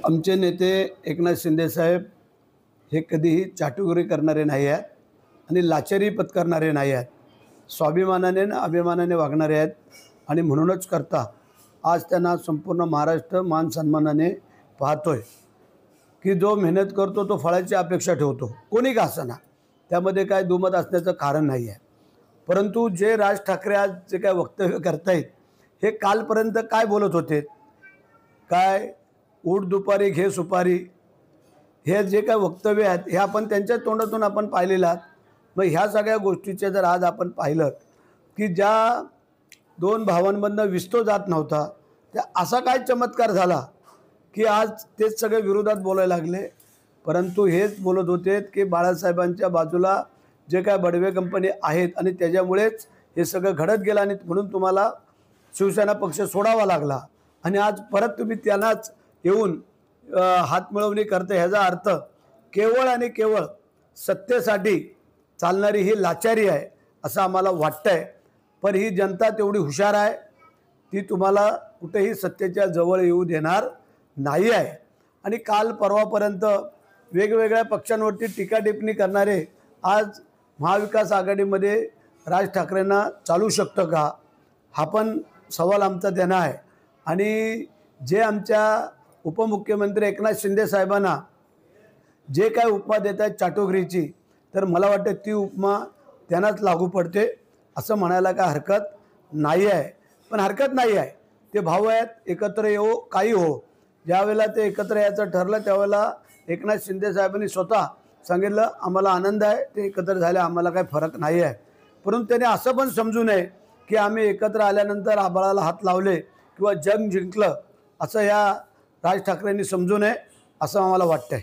आमचे नेते एकनाथ शिंदे साहेब हे कधीही चाटुकरी करणारे नाही आहेत आणि लाचारी पत्करणारे नाही आहेत. स्वाभिमानाने आणि अभिमानाने वागणारे आहेत आणि म्हणूनच करता आज त्यांना संपूर्ण महाराष्ट्र मान सन्मानाने पाहतोय की जो मेहनत करतो तो फळाची अपेक्षा ठेवतो, कोणी का असेना. त्यामध्ये काय दुमत असण्याचं कारण नाही आहे. परंतु जे राज ठाकरे आज जे काय वक्तव्य करतायत हे कालपर्यंत काय बोलत होते, काय उठ दुपारी घे सुपारी, हे जे काय वक्तव्य आहेत हे आपण त्यांच्या तोंडातून आपण पाहिलेलं आहात. मग ह्या सगळ्या गोष्टीचे जर आज आपण पाहिलं की ज्या दोन भावांमधनं विस्तो जात नव्हता त्या असा काय चमत्कार झाला की आज तेच सगळे विरोधात बोलायला लागले. परंतु हेच बोलत होते की बाळासाहेबांच्या बाजूला जे काय बडवे कंपनी आहेत आणि त्याच्यामुळेच हे सगळं घडत गेलं आणि म्हणून तुम्हाला शिवसेना पक्ष सोडावा लागला आणि आज परत तुम्ही त्यांनाच येऊन हातमिळवणी करते. ह्याचा अर्थ केवळ आणि केवळ सत्तेसाठी चालणारी ही लाचारी आहे असं आम्हाला वाटतंय. पण ही जनता तेवढी हुशार आहे, ती तुम्हाला कुठेही सत्तेच्या जवळ येऊ देणार नाही आहे. आणि काल परवापर्यंत वेगवेगळ्या पक्षांवरती टीका टिप्पणी करणारे आज महाविकास आघाडीमध्ये राज ठाकरेंना चालू शकतं का, हा पण सवाल आमचा त्यांना आहे. आणि जे आमच्या उपमुख्यमंत्री एकनाथ शिंदे साहेबांना जे काय उपमा देत आहेत चाटुकरीची, तर मला वाटतं ती उपमा त्यांनाच लागू पडते असं म्हणायला काय हरकत नाही आहे. पण हरकत नाही आहे, ते भाऊ आहेत, एकत्र येऊ काही हो. ज्यावेळेला ते एकत्र यायचं ठरलं त्यावेळेला एकनाथ शिंदे साहेबांनी स्वतः सांगितलं आम्हाला आनंद आहे ते एकत्र झाले, आम्हाला काही फरक नाही आहे. परंतु त्याने असं पण समजू नये की आम्ही एकत्र आल्यानंतर आबाळाला हात लावले किंवा जग जिंकलं असं या राज ठाकरेंनी समजू नये असं आम्हाला वाटतंय.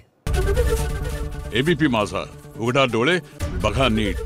एबीपी माझा, उघडा डोळे बघा नीट.